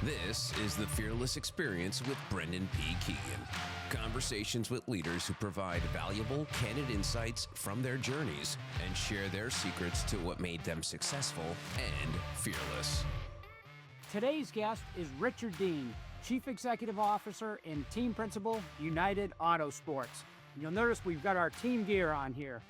This is the Fearless Experience with Brendan P. Keegan. Conversations with leaders who provide valuable, candid insights from their journeys and share their secrets to what made them successful and fearless. Today's guest is Richard Dean, Chief Executive Officer and Team Principal, United Autosports. You'll notice we've got our team gear on here.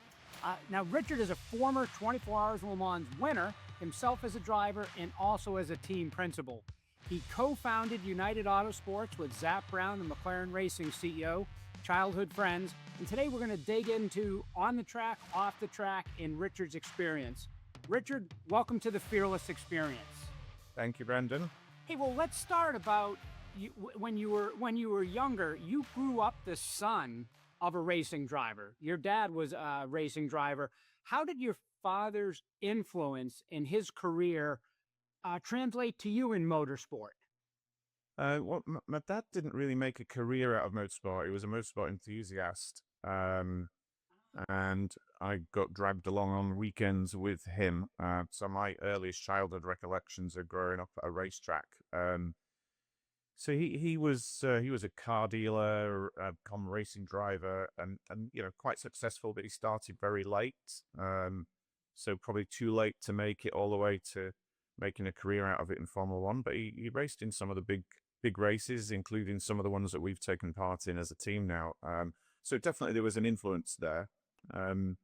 Now, Richard is a former 24 Hours Le Mans winner, himself as a driver and also as a team principal. He co-founded United Autosports with Zak Brown, the McLaren Racing CEO, childhood friends, and today we're going to dig into on the track, off the track, and Richard's experience. Richard, welcome to the Fearless Experience. Thank you, Brendan. Hey, well, let's start about when you were younger. You grew up the son of a racing driver. Your dad was a racing driver. How did your father's influence in his career translate to you in motorsport? Well, my dad didn't really make a career out of motorsport. He was a motorsport enthusiast. And I got dragged along on weekends with him. So my earliest childhood recollections are growing up at a racetrack. So he was a car dealer, a common racing driver, and quite successful. But he started very late, so probably too late to make it all the way to making a career out of it in Formula One. But he raced in some of the big races, including some of the ones that we've taken part in as a team now. So definitely there was an influence there. And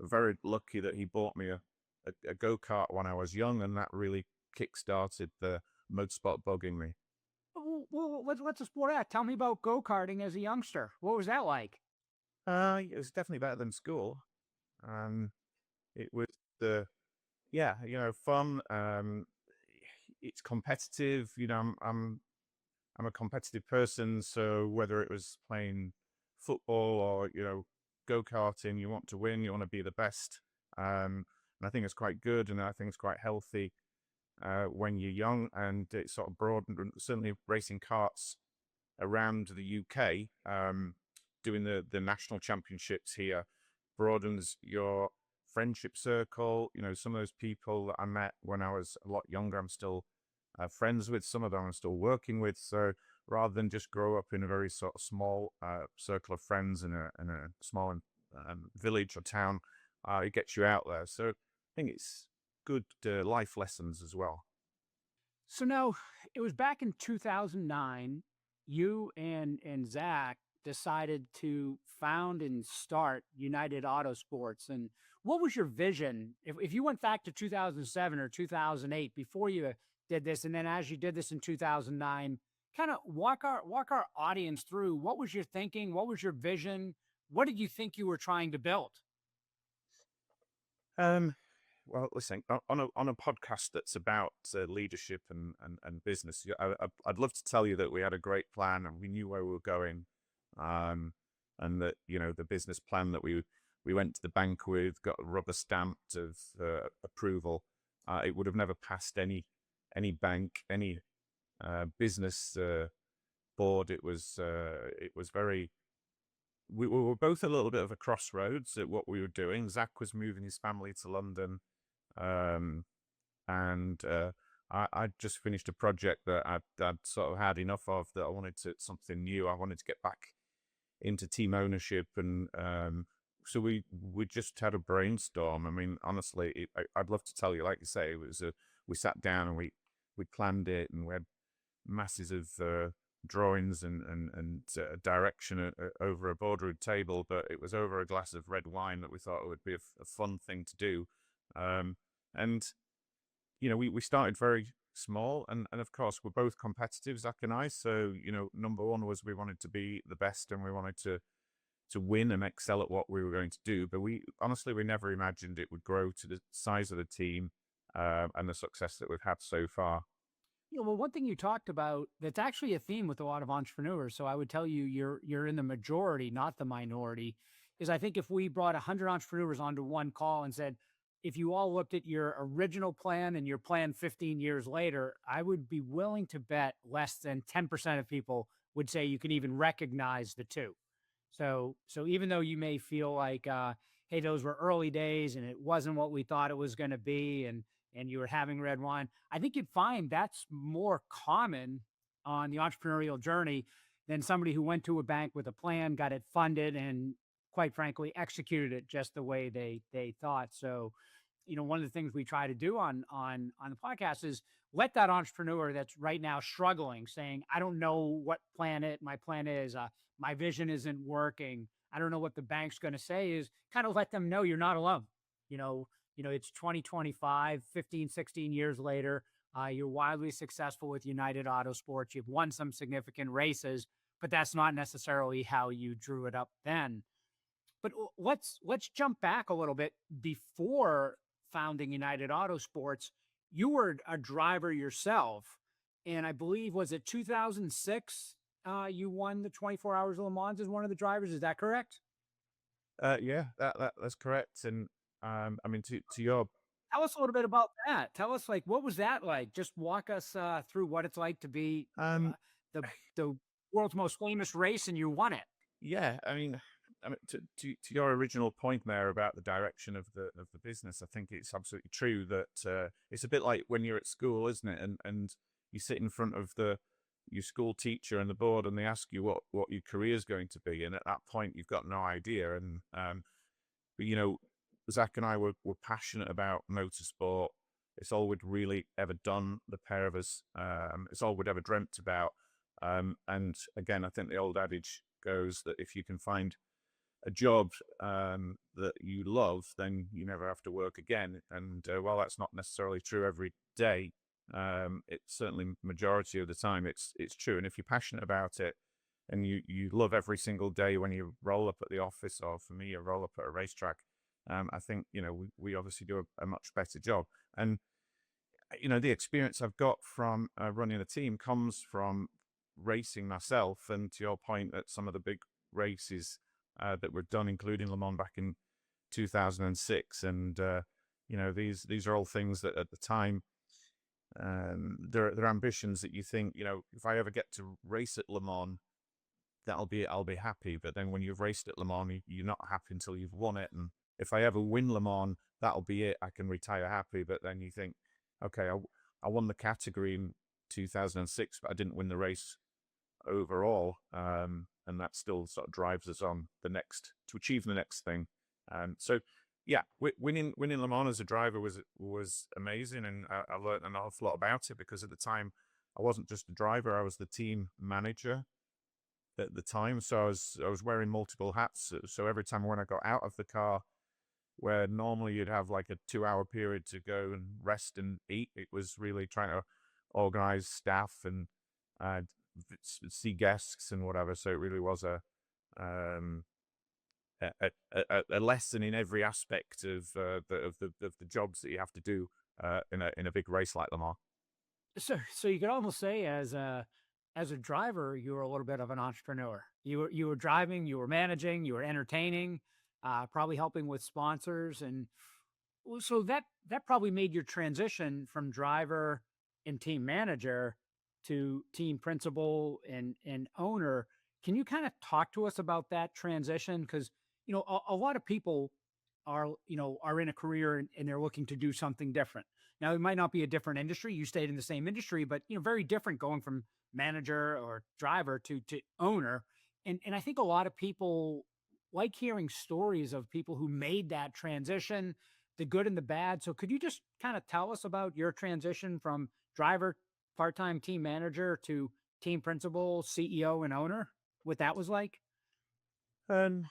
very lucky that he bought me a go-kart when I was young, and that really kick-started the motorsport bug in me. Well, let's explore that. Tell me about go-karting as a youngster. What was that like? It was definitely better than school. It was fun. It's competitive. I'm a competitive person, so whether it was playing football or go-karting, you want to win, you want to be the best. And I think it's quite good, and I think it's quite healthy when you're young, and it sort of broadened. Certainly racing karts around the UK, doing the national championships here, broadens your friendship circle. Some of those people that I met when I was a lot younger, I'm still friends with. Some of them I'm still working with. So rather than just grow up in a very sort of small circle of friends in a small village or town, it gets you out there. So I think it's good life lessons as well. So now, it was back in 2009, you and Zak decided to found and start United Autosports. And what was your vision? If you went back to 2007 or 2008, before you did this, and then as you did this in 2009, kind of walk our audience through, what was your thinking? What was your vision? What did you think you were trying to build? Well, listen, on a podcast that's about leadership and business, I'd love to tell you that we had a great plan and we knew where we were going, and that the business plan that we went to the bank with got a rubber stamped of approval. It would have never passed any bank, any business board. It was very. We were both a little bit of a crossroads at what we were doing. Zak was moving his family to London, and I just finished a project that I'd sort of had enough of, that I wanted something new. I wanted to get back into team ownership, and so we just had a brainstorm. I mean, honestly, I'd love to tell you, like you say, it was we sat down and we planned it, and we had masses of drawings and direction over a boardroom table, but it was over a glass of red wine that we thought it would be a fun thing to do. And we started very small, and of course we're both competitive, Zak and I. So number one was we wanted to be the best, and we wanted to win and excel at what we were going to do. But we never imagined it would grow to the size of the team and the success that we've had so far. Well, one thing you talked about that's actually a theme with a lot of entrepreneurs, so I would tell you you're in the majority, not the minority, is I think if we brought 100 entrepreneurs onto one call and said, if you all looked at your original plan and your plan 15 years later, I would be willing to bet less than 10% of people would say you can even recognize the two. So even though you may feel like, hey, those were early days and it wasn't what we thought it was going to be, and and you were having red wine, I think you'd find that's more common on the entrepreneurial journey than somebody who went to a bank with a plan, got it funded, and quite frankly executed it just the way they thought. So, one of the things we try to do on the podcast is let that entrepreneur that's right now struggling, saying, I don't know what my plan is, my vision isn't working, I don't know what the bank's going to say, is kind of let them know you're not alone. It's 2025, 15, 16 years later. You're wildly successful with United Autosports. You've won some significant races, but that's not necessarily how you drew it up then. But let's jump back a little bit. Before founding United Autosports, you were a driver yourself, and I believe, was it 2006? You won the 24 Hours of Le Mans as one of the drivers. Is that correct? Yeah, that's correct. And I mean, to your Tell us a little bit about that. Tell us, like, what was that like? Just walk us through what it's like to be um, the world's most famous race, and you won it. yeah, I mean, to your original point there about the direction of the business, I think it's absolutely true that it's a bit like when you're at school, isn't it? And you sit in front of your school teacher and the board, and they ask you what your career is going to be, and at that point you've got no idea. And but Zach and I were passionate about motorsport. It's all we'd really ever done, the pair of us. It's all we'd ever dreamt about. And again, I think the old adage goes that if you can find a job that you love, then you never have to work again. And while that's not necessarily true every day, it's certainly majority of the time it's true. And if you're passionate about it and you love every single day when you roll up at the office, or for me, you roll up at a racetrack, I think we obviously do a much better job. And the experience I've got from running a team comes from racing myself, and to your point, at some of the big races that were done, including Le Mans back in 2006. And these are all things that at the time, they're ambitions that you think, if I ever get to race at Le Mans, I'll be happy. But then when you've raced at Le Mans, you're not happy until you've won it. And if I ever win Le Mans, that'll be it. I can retire happy. But then you think, okay, I won the category in 2006, but I didn't win the race overall. And that still sort of drives us on to achieve the next thing. So yeah, winning Le Mans as a driver was amazing, and I learned an awful lot about it, because at the time I wasn't just a driver; I was the team manager at the time. So I was wearing multiple hats. So every time when I got out of the car, where normally you'd have like a 2-hour period to go and rest and eat, it was really trying to organize staff and see guests and whatever. So it really was a lesson in every aspect of the jobs that you have to do in a big race like Le Mans. So you could almost say, as a driver, you were a little bit of an entrepreneur. You were driving, you were managing, you were entertaining, probably helping with sponsors, and so that probably made your transition from driver and team manager to team principal and owner. Can you kind of talk to us about that transition? Because a lot of people are in a career, and they're looking to do something different. Now, it might not be a different industry. You stayed in the same industry, but very different, going from manager or driver to owner. And I think a lot of people like hearing stories of people who made that transition, the good and the bad. So could you just kind of tell us about your transition from driver, part-time team manager, to team principal, CEO, and owner? What that was like? Um,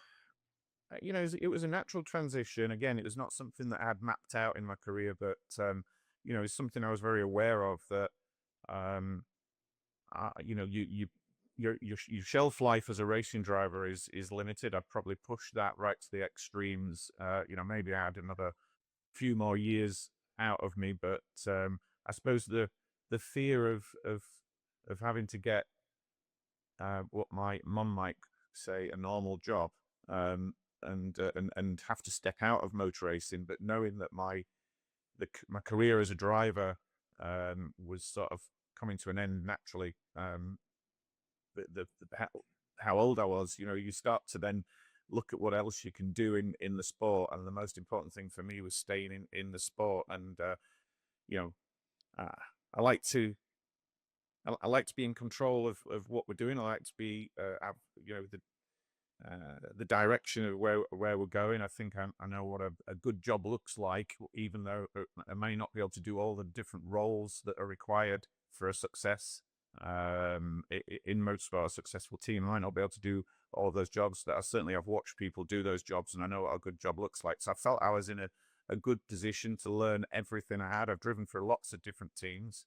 it was a natural transition. Again, it was not something that I had mapped out in my career, but it's something I was very aware of, that your shelf life as a racing driver is limited. I'd probably push that right to the extremes. Maybe I had another few more years out of me, but I suppose the fear of having to get what my mum might say a normal job, and have to step out of motor racing, but knowing that my career as a driver was sort of coming to an end naturally. How old I was, you start to then look at what else you can do in the sport, and the most important thing for me was staying in the sport. And you know, I like to I like to be in control of what we're doing. I like to be have, the direction of where we're going. I think I know what a good job looks like, even though I may not be able to do all the different roles that are required for a success in motorsport. A successful team, I might not be able to do all those jobs. That I certainly have watched people do those jobs, and I know what a good job looks like. So I felt I was in a good position to learn everything I had. I've driven for lots of different teams.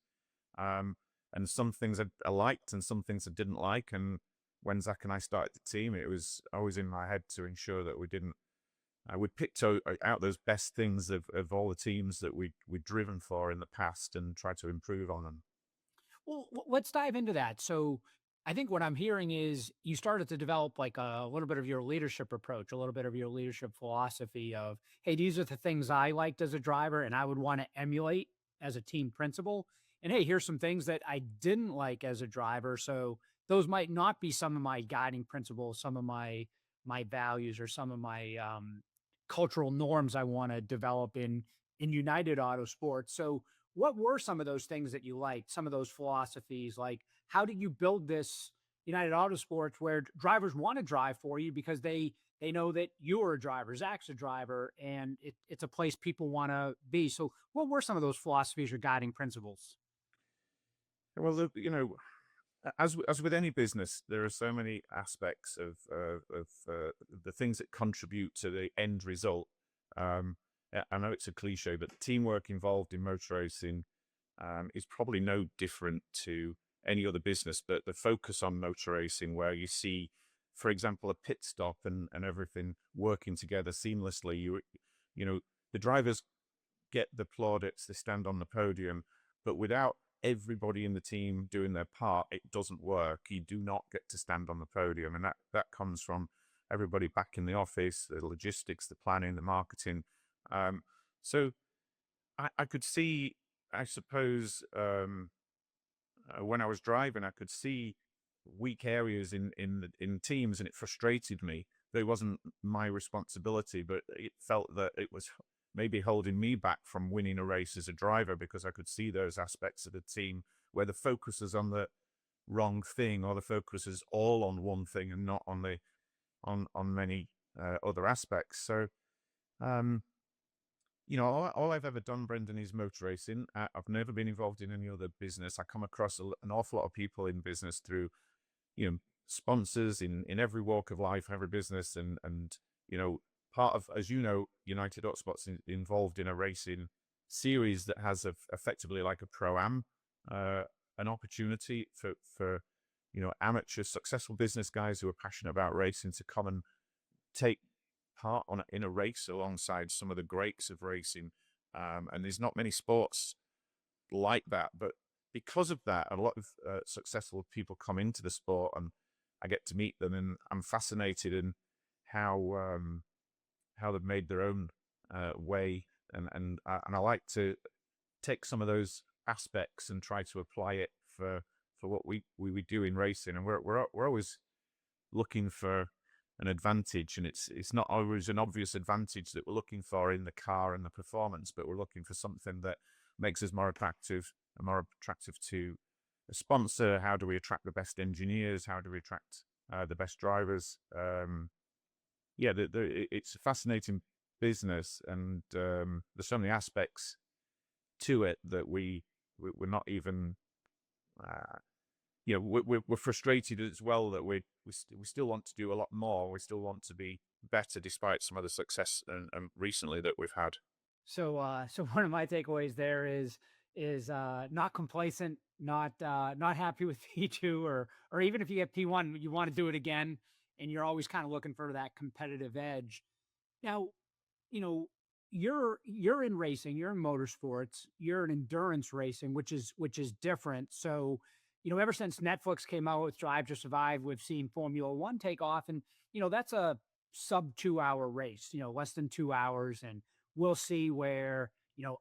And some things I liked and some things I didn't like. And when Zak and I started the team, it was always in my head to ensure that we picked out those best things of all the teams that we'd driven for in the past and tried to improve on them. Well, let's dive into that. So, I think what I'm hearing is you started to develop like a little bit of your leadership approach, a little bit of your leadership philosophy of, hey, these are the things I liked as a driver and I would want to emulate as a team principal. And hey, here's some things that I didn't like as a driver. So those might not be some of my guiding principles, some of my values, or some of my cultural norms I want to develop in United Autosports. So what were some of those things that you liked, some of those philosophies? Like, how did you build this United Autosports where drivers want to drive for you because they know that you're a driver, Zak's a driver, and it's a place people want to be. So, what were some of those philosophies or guiding principles? Well, as with any business, there are so many aspects of the things that contribute to the end result. I know it's a cliche, but the teamwork involved in motor racing is probably no different to any other business. But the focus on motor racing, where you see, for example, a pit stop and everything working together seamlessly, you know, the drivers get the plaudits, they stand on the podium, but without everybody in the team doing their part, it doesn't work. You do not get to stand on the podium, and that comes from everybody back in the office, the logistics, the planning, the marketing. So I could see, I suppose, when I was driving, I could see weak areas in teams, and it frustrated me. That it wasn't my responsibility, but it felt that it was maybe holding me back from winning a race as a driver, because I could see those aspects of the team where the focus is on the wrong thing, or the focus is all on one thing and not on on many other aspects. So, all I've ever done, Brendan, is motor racing. I've never been involved in any other business. I come across an awful lot of people in business through, sponsors in every walk of life, every business, and part of, as you know, United Autosports involved in a racing series that has effectively like a pro-am, an opportunity for amateur successful business guys who are passionate about racing to come and take part in a race alongside some of the greats of racing. And there's not many sports like that, but because of that, a lot of successful people come into the sport, and I get to meet them, and I'm fascinated in how they've made their own way, and I like to take some of those aspects and try to apply it for what we do in racing. And we're always looking for an advantage, and it's not always an obvious advantage that we're looking for in the car and the performance, but we're looking for something that makes us more attractive to a sponsor. How do we attract the best engineers? How do we attract the best drivers? It's a fascinating business, and there's so many aspects to it that we're not even we're frustrated as well that we still want to do a lot more. We still want to be better despite some of the success and recently that we've had. So one of my takeaways there is not complacent, not happy with P2, or even if you get P1, you want to do it again, and you're always kind of looking for that competitive edge. Now, you know, you're in racing, you're in motorsports, you're in endurance racing, which is different. So, ever since Netflix came out with Drive to Survive, we've seen Formula One take off, and that's a sub 2 hour race, less than 2 hours, and we'll see where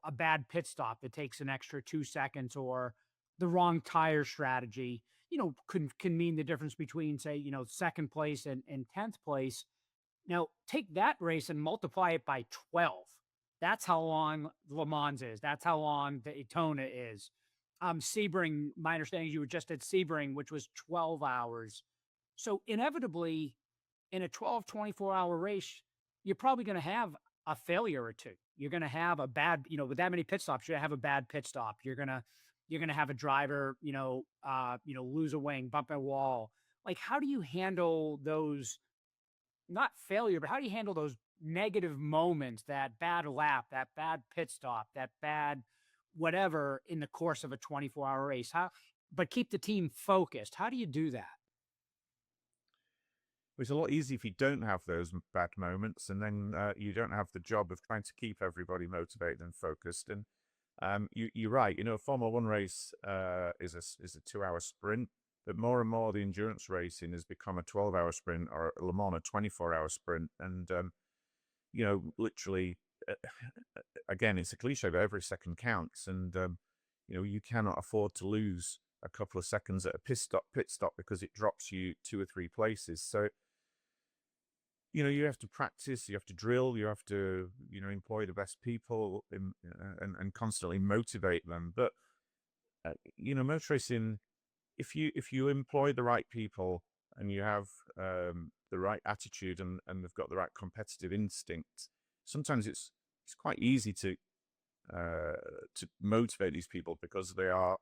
a bad pit stop that takes an extra 2 seconds, or the wrong tire strategy, can mean the difference between, say, second place and 10th place. Now take that race and multiply it by 12. That's how long Le Mans is. That's how long Daytona is. Sebring, my understanding is you were just at Sebring, which was 12 hours. So inevitably, in a 12, 24-hour race, you're probably going to have a failure or two. You're going to have a bad, with that many pit stops, you're going to have a bad pit stop. You're going to have a driver, lose a wing, bump a wall. Like, how do you handle those, not failure, but how do you handle those negative moments, that bad lap, that bad pit stop, that bad whatever in the course of a 24-hour race? But keep the team focused. How do you do that? It's a lot easier if you don't have those bad moments, and then you don't have the job of trying to keep everybody motivated and focused. And you're right. A Formula One race is a 2-hour sprint, but more and more the endurance racing has become a 12-hour sprint, or Le Mans a 24-hour sprint. And literally, again, it's a cliche, but every second counts, and you cannot afford to lose a couple of seconds at a pit stop because it drops you 2 or 3 places. So you have to practice, you have to drill, you have to, employ the best people and constantly motivate them. But, motor racing, if you employ the right people and you have the right attitude and they've got the right competitive instinct, sometimes it's quite easy to motivate these people because they are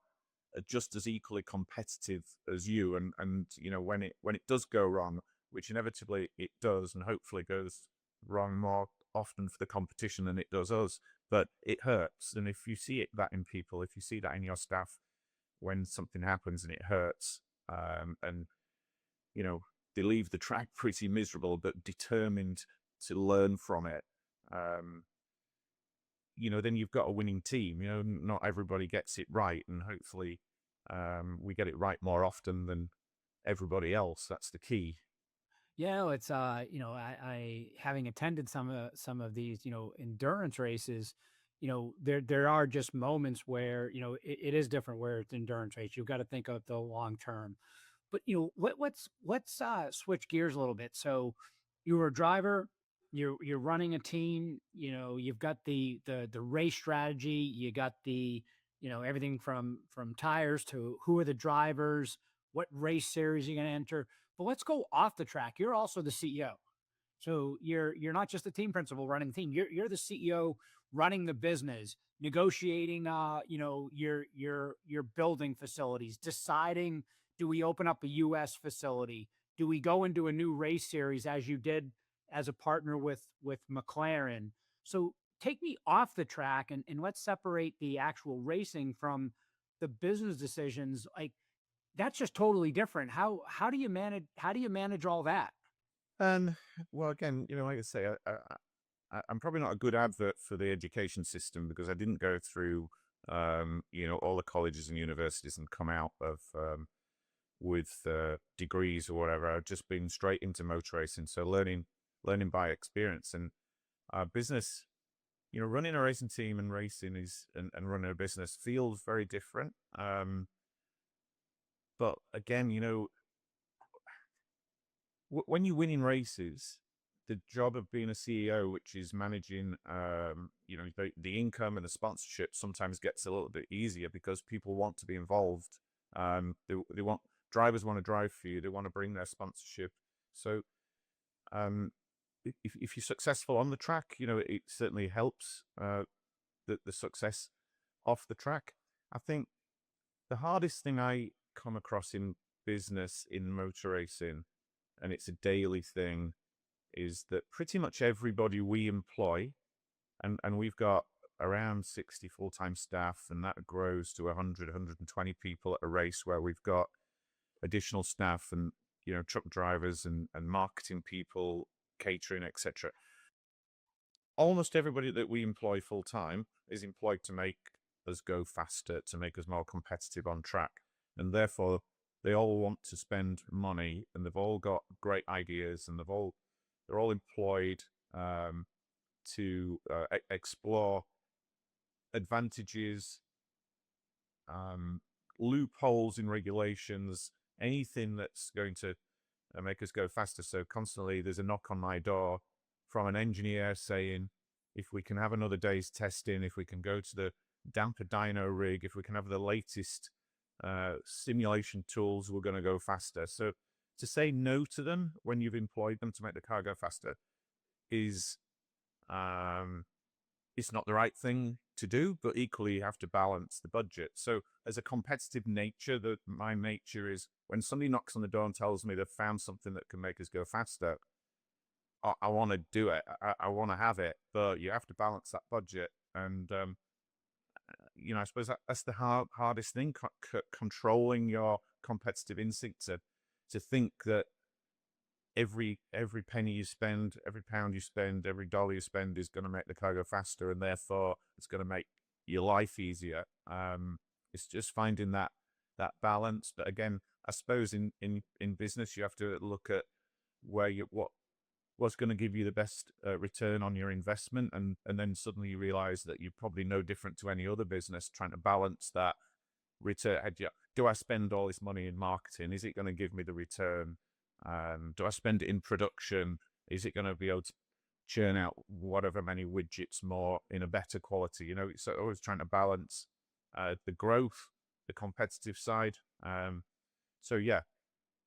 just as equally competitive as you. And when it does go wrong, which inevitably it does, and hopefully goes wrong more often for the competition than it does us, but it hurts. And if you see that in people, if you see that in your staff, when something happens and it hurts, and they leave the track pretty miserable but determined to learn from it, then you've got a winning team. Not everybody gets it right, and hopefully we get it right more often than everybody else. That's the key. Yeah, it's I having attended some of these, endurance races, there are just moments where, it is different where it's endurance race. You've got to think of the long term. But let's switch gears a little bit. So you were a driver, you're running a team, you've got the race strategy, you got the, everything from tires to who are the drivers, what race series you're going to enter. But let's go off the track. You're also the CEO. So you're not just the team principal running the team. You're the CEO running the business, negotiating your building facilities, deciding, do we open up a US facility? Do we go into a new race series as you did as a partner with McLaren? So take me off the track and let's separate the actual racing from the business decisions. Like, that's just totally different. How do you manage all that? And well, again, like I say, I'm probably not a good advert for the education system because I didn't go through, all the colleges and universities and come out of with degrees or whatever. I've just been straight into motor racing, so learning by experience. And business, running a racing team and racing and running a business feels very different. But again, when you win in races, the job of being a CEO, which is managing, the income and the sponsorship, sometimes gets a little bit easier because people want to be involved. They want drivers want to drive for you. They want to bring their sponsorship. So, if you're successful on the track, it certainly helps the success off the track. I think the hardest thing I come across in business in motor racing, and it's a daily thing, is that pretty much everybody we employ, and we've got around 60 full-time staff, and that grows to 100, 120 people at a race where we've got additional staff and, truck drivers and marketing people, catering, etc. Almost everybody that we employ full-time is employed to make us go faster, to make us more competitive on track. And therefore, they all want to spend money, and they've all got great ideas, and they're all employed to explore advantages, loopholes in regulations, anything that's going to make us go faster. So constantly there's a knock on my door from an engineer saying, if we can have another day's testing, if we can go to the damper dyno rig, if we can have the latest simulation tools, we're going to go faster. So to say no to them when you've employed them to make the car go faster is it's not the right thing to do, but equally you have to balance the budget. So as a competitive nature, my nature is when somebody knocks on the door and tells me they've found something that can make us go faster, I want to do it. I want to have it, but you have to balance that budget. And, I suppose that's the hardest thing, controlling your competitive instinct to think that every penny you spend, every pound you spend, every dollar you spend is going to make the car go faster, and therefore it's going to make your life easier. It's just finding that balance. But again, I suppose in business you have to look at where what's going to give you the best return on your investment, and then suddenly you realize that you're probably no different to any other business trying to balance that return. Do I spend all this money in marketing? Is it going to give me the return? Do I spend it in production? Is it going to be able to churn out whatever many widgets more in a better quality? It's always trying to balance the growth, the competitive side. So yeah,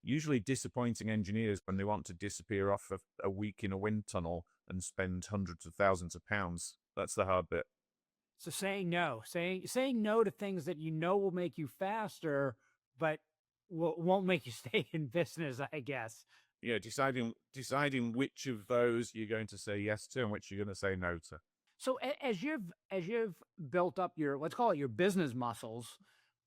usually disappointing engineers when they want to disappear off of a week in a wind tunnel and spend hundreds of thousands of pounds. That's the hard bit. So saying no, saying no to things that will make you faster, but won't make you stay in business, I guess. Yeah, deciding which of those you're going to say yes to and which you're going to say no to. So as you've built up your, let's call it, your business muscles,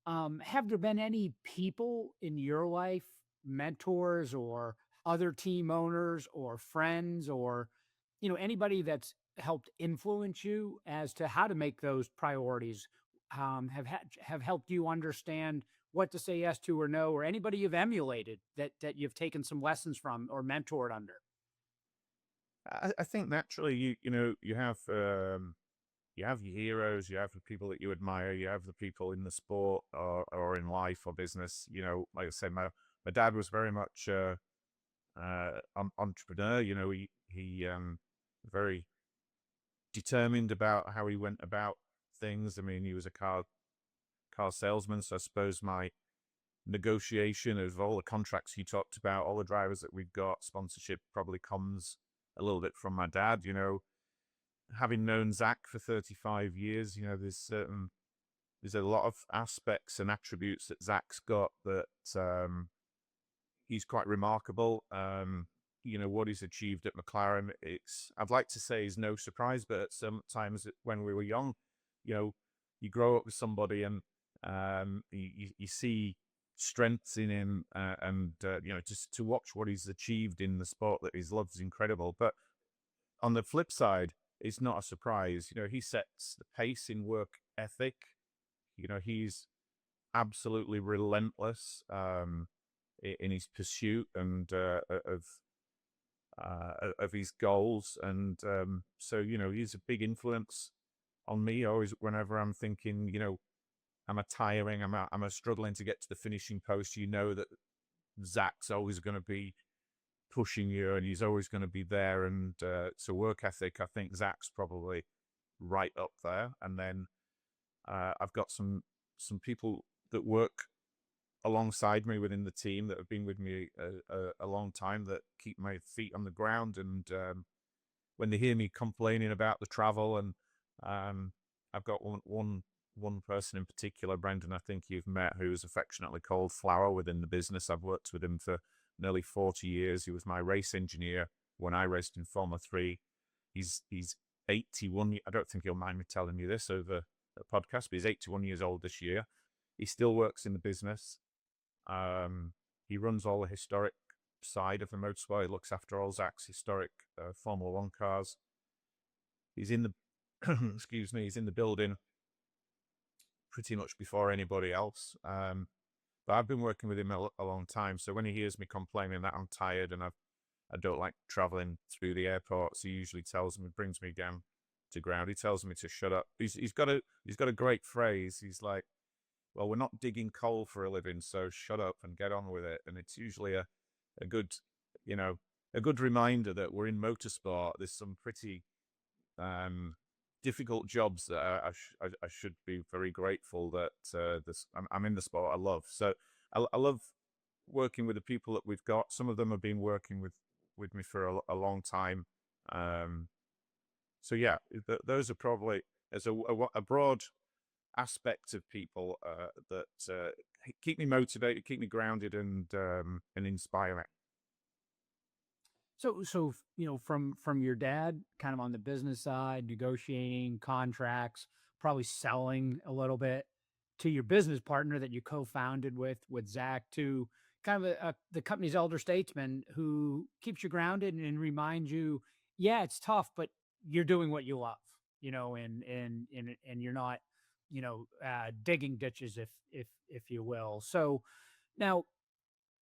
have there been any people in your life, mentors or other team owners or friends or anybody that's helped influence you as to how to make those priorities, have helped you understand what to say yes to or no, or anybody you've emulated that you've taken some lessons from or mentored under? I think naturally you have your heroes, you have the people that you admire, you have the people in the sport or in life or business. Like I say, my dad was very much an entrepreneur. He very determined about how he went about things. I mean, he was a car salesman, so I suppose my negotiation of all the contracts he talked about, all the drivers that we've got, sponsorship probably comes a little bit from my dad. Having known Zak for 35 years, there's a lot of aspects and attributes that Zak's got that he's quite remarkable. What he's achieved at McLaren, I'd like to say is no surprise, but at some times when we were young, you grow up with somebody and you see strengths in him, and just to watch what he's achieved in the sport that he's loved is incredible. But on the flip side, it's not a surprise. He sets the pace in work ethic. He's absolutely relentless in his pursuit and of his goals, and so he's a big influence on me. Always, whenever I'm thinking, am I tiring? Am I struggling to get to the finishing post? That Zak's always going to be pushing you, and he's always going to be there. And so work ethic, I think Zak's probably right up there. And then I've got some people that work alongside me within the team that have been with me a long time, that keep my feet on the ground. And when they hear me complaining about the travel, and I've got one person in particular, Brendan, I think you've met, who is affectionately called Flower within the business. I've worked with him for nearly 40 years. He was my race engineer when I raced in Formula 3. He's 81. I don't think he'll mind me telling you this over a podcast, but he's 81 years old this year. He still works in the business. He runs all the historic side of the motorsport. He looks after all Zak's historic Formula 1 cars. He's in the excuse me, he's in the building pretty much before anybody else. But I've been working with him a long time. So when he hears me complaining that I'm tired and I don't like traveling through the airports, he usually brings me down to ground. He tells me to shut up. He's got a great phrase. He's like, well, we're not digging coal for a living, so shut up and get on with it. And it's usually a good reminder that we're in motorsport. There's some pretty difficult jobs that I should be very grateful that I'm in the sport I love. So I love working with the people that we've got. Some of them have been working with me for a long time. So yeah, those are probably as a broad aspect of people that keep me motivated, keep me grounded, and inspiring. So from your dad, kind of on the business side, negotiating contracts, probably selling a little bit, to your business partner that you co-founded with Zach, to kind of the company's elder statesman who keeps you grounded and reminds you, yeah, it's tough, but you're doing what you love, and you're not, digging ditches, if you will. So now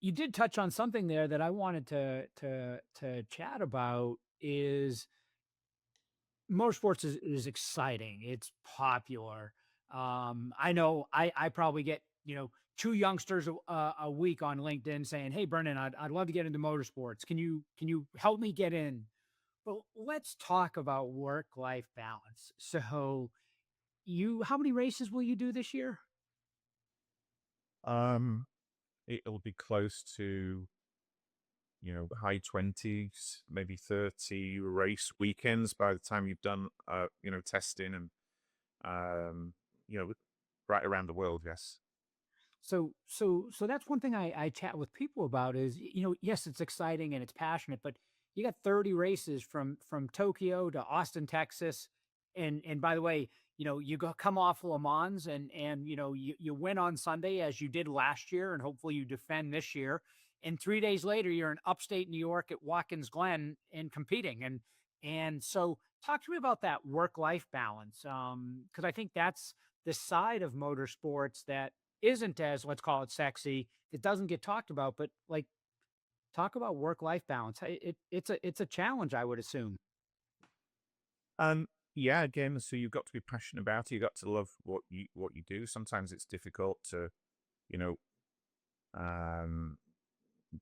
you did touch on something there that I wanted to chat about. Is motorsports is exciting. It's popular. I know I probably get, two youngsters a week on LinkedIn saying, "Hey, Brendan, I'd love to get into motorsports. Can you help me get in?" Well, let's talk about work life balance. So, how many races will you do this year? Um, it'll be close to high 20s, maybe 30 race weekends by the time you've done testing and um, you know right around the world. Yes. So that's one thing I chat with people about is, yes, it's exciting and it's passionate, but you got 30 races from Tokyo to Austin, Texas. And by the way, come off Le Mans, and you win on Sunday as you did last year, and hopefully you defend this year. And 3 days later, you're in upstate New York at Watkins Glen and competing. And so talk to me about that work-life balance. Because I think that's the side of motorsports that isn't as, let's call it, sexy. It doesn't get talked about, but like, talk about work-life balance. It's a challenge, I would assume. Um, yeah. Again, so you've got to be passionate about it. You got to love what you do. Sometimes it's difficult to, you know, um,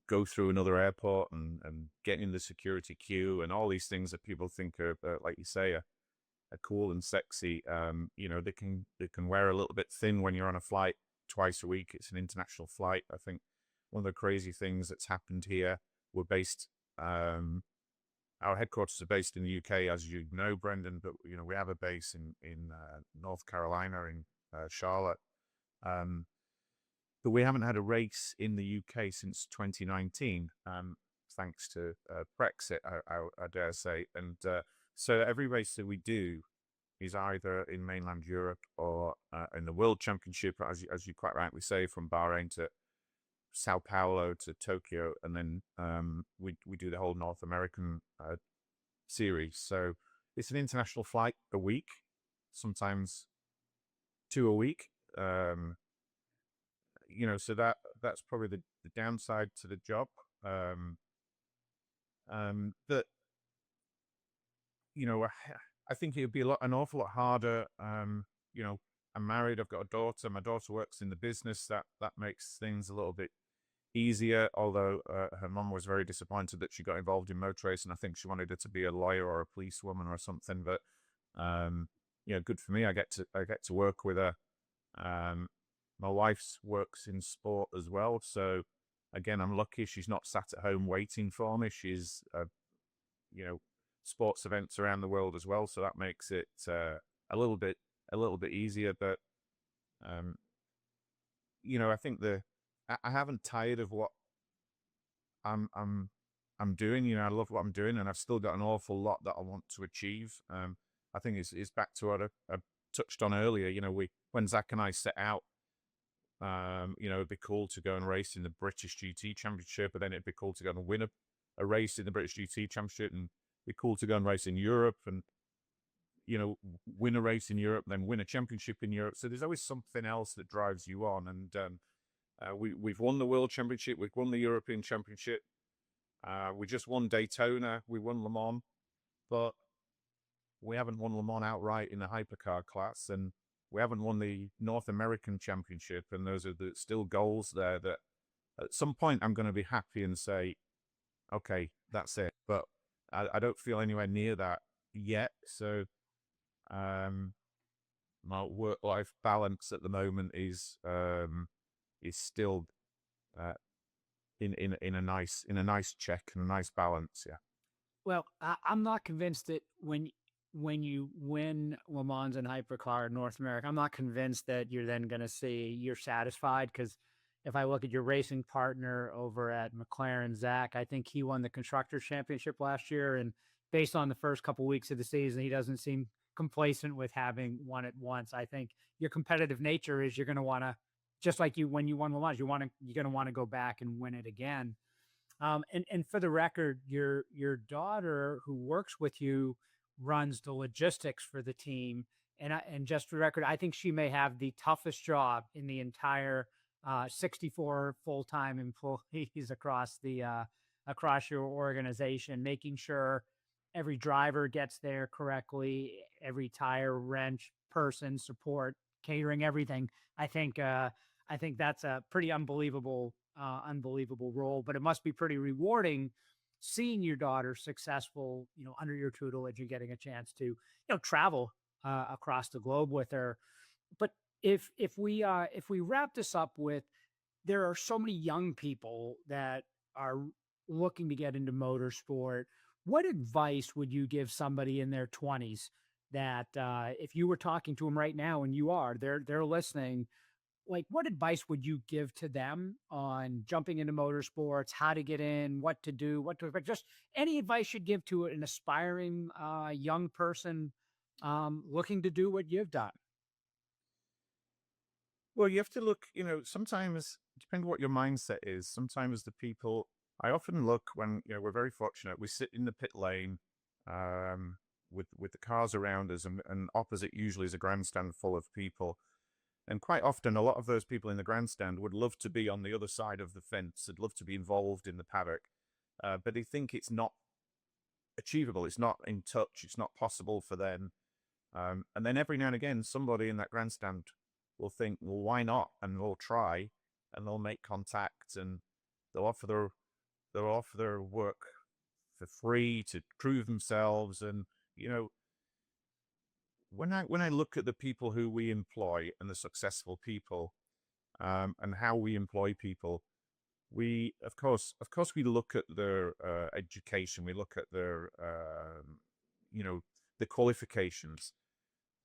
go through another airport and get in the security queue and all these things that people think are, like you say, are cool and sexy. They can wear a little bit thin when you're on a flight twice a week. It's an international flight. I think one of the crazy things that's happened here, we're based, our headquarters are based in the UK, as you know, Brendan, but we have a base in North Carolina, in Charlotte. Um, but we haven't had a race in the UK since 2019, thanks to Brexit, I dare say. And so every race that we do is either in mainland Europe or in the World Championship, as you quite rightly say, from Bahrain to Sao Paulo to Tokyo, and then we do the whole North American series. So it's an international flight a week, sometimes two a week. So that's probably the downside to the job. That I think it would be an awful lot harder. I'm married. I've got a daughter. My daughter works in the business. That makes things a little bit easier. Although her mum was very disappointed that she got involved in motor racing. I think she wanted her to be a lawyer or a policewoman or something. But good for me. I get to work with her. My wife's works in sport as well. So again, I'm lucky she's not sat at home waiting for me. She's sports events around the world as well, so that makes it a little bit easier. But I think I haven't tired of what I'm doing. I love what I'm doing, and I've still got an awful lot that I want to achieve. I think it's back to what I touched on earlier. When Zach and I set out, it'd be cool to go and race in the British GT Championship, but then it'd be cool to go and win a race in the British GT Championship, and be cool to go and race in Europe and win a race in Europe, then win a championship in Europe. So there's always something else that drives you on. And we've won the World Championship, we've won the European Championship, we just won Daytona, we won Le Mans, but we haven't won Le Mans outright in the hypercar class, and we haven't won the North American Championship. And those are still goals there that at some point I'm going to be happy and say, okay, that's it. But I don't feel anywhere near that yet. So um, my work-life balance at the moment is still uh, in a nice check and a nice balance. Yeah. Well, I'm not convinced that when you win Le Mans and Hypercar in North America, I'm not convinced that you're then going to see you're satisfied, because if I look at your racing partner over at McLaren, Zach, I think he won the Constructors Championship last year, and based on the first couple weeks of the season, he doesn't seem complacent with having won it once. I think your competitive nature is you're going to want to, just like you when you won Le Mans, you're going to want to go back and win it again. And for the record, your daughter who works with you runs the logistics for the team. And just for the record, I think she may have the toughest job in the entire 64 full-time employees across your organization, making sure every driver gets there correctly, every tire wrench person, support, catering, everything. I think that's a pretty unbelievable role, but it must be pretty rewarding seeing your daughter successful, under your tutelage and getting a chance to, travel across the globe with her. But if we wrap this up with, there are so many young people that are looking to get into motorsport. What advice would you give somebody in their 20s that if you were talking to them right now, and they're listening, like, what advice would you give to them on jumping into motorsports, how to get in, what to do, what to expect? Just any advice you'd give to an aspiring young person looking to do what you've done. Well, you have to look, sometimes, depending what your mindset is, sometimes the people, I often look when, we're very fortunate, we sit in the pit lane with the cars around us, and opposite usually is a grandstand full of people. And quite often, a lot of those people in the grandstand would love to be on the other side of the fence. They'd love to be involved in the paddock, but they think it's not achievable. It's not in touch. It's not possible for them. And then every now and again, somebody in that grandstand will think, well, why not? And they'll try, and they'll make contact, and they'll offer their work for free to prove themselves. And when I look at the people who we employ and the successful people, and how we employ people, we of course we look at their education, we look at their the qualifications,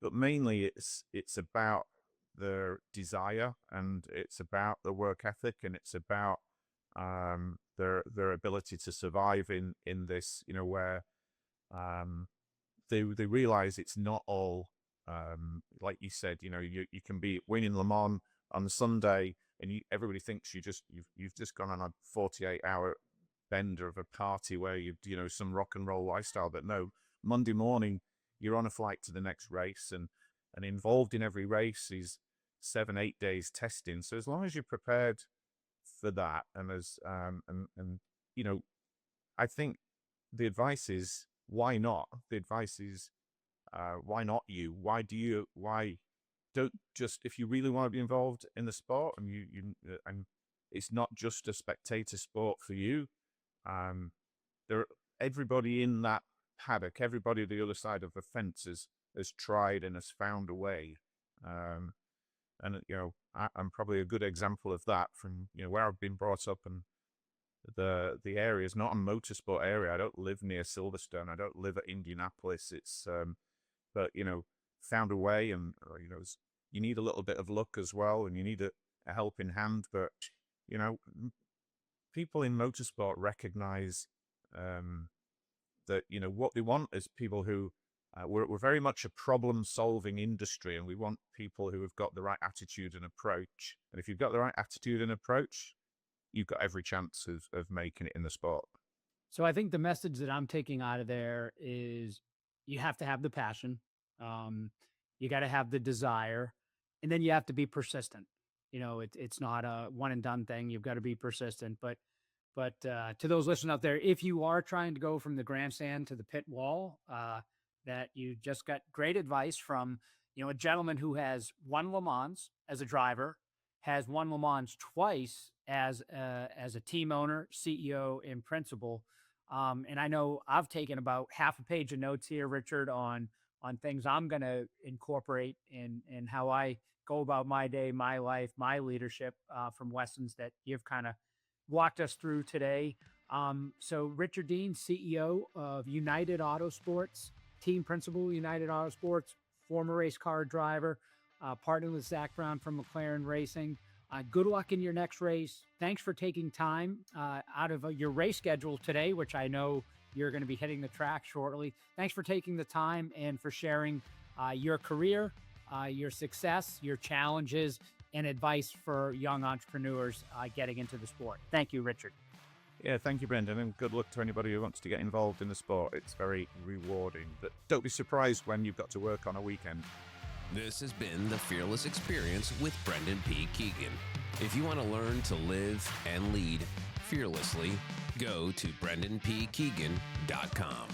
but mainly it's about their desire, and it's about the work ethic, and it's about their ability to survive in this, where they realize it's not all like you said. You can be winning Le Mans on Sunday, and everybody thinks you've just gone on a 48-hour bender of a party where you've some rock and roll lifestyle. But no, Monday morning you're on a flight to the next race, and involved in every race is 7-8 days testing. So as long as you're prepared for that, and I think the advice is, why not? The advice is, why not you? Why don't just, if you really want to be involved in the sport, and it's not just a spectator sport for you. Everybody in that paddock, everybody the other side of the fence has tried and has found a way. And I'm probably a good example of that from where I've been brought up, and the area is not a motorsport area. I don't live near Silverstone. I don't live at Indianapolis. It's but found a way, and you need a little bit of luck as well, and you need a helping hand. But people in motorsport recognize that what they want is people who we're very much a problem-solving industry, and we want people who have got the right attitude and approach. And if you've got the right attitude and approach, you've got every chance of making it in the sport. So I think the message that I'm taking out of there is you have to have the passion. You got to have the desire, and then you have to be persistent. It's not a one and done thing. You've got to be persistent. But to those listening out there, if you are trying to go from the grandstand to the pit wall, that you just got great advice from, a gentleman who has won Le Mans as a driver, has won Le Mans twice as a team owner, CEO, and principal. And I know I've taken about half a page of notes here, Richard, on things I'm going to incorporate in how I go about my day, my life, my leadership, from lessons that you've kind of walked us through today. So Richard Dean, CEO of United Autosports, team principal, United Autosports, former race car driver, partnered with Zak Brown from McLaren Racing. Good luck in your next race. Thanks for taking time out of your race schedule today, which I know you're going to be hitting the track shortly. Thanks for taking the time and for sharing your career, your success, your challenges, and advice for young entrepreneurs getting into the sport. Thank you, Richard. Yeah, thank you, Brendan, and good luck to anybody who wants to get involved in the sport. It's very rewarding, but don't be surprised when you've got to work on a weekend. This has been the Fearless Experience with Brendan P. Keegan. If you want to learn to live and lead fearlessly, go to brendanpkeegan.com.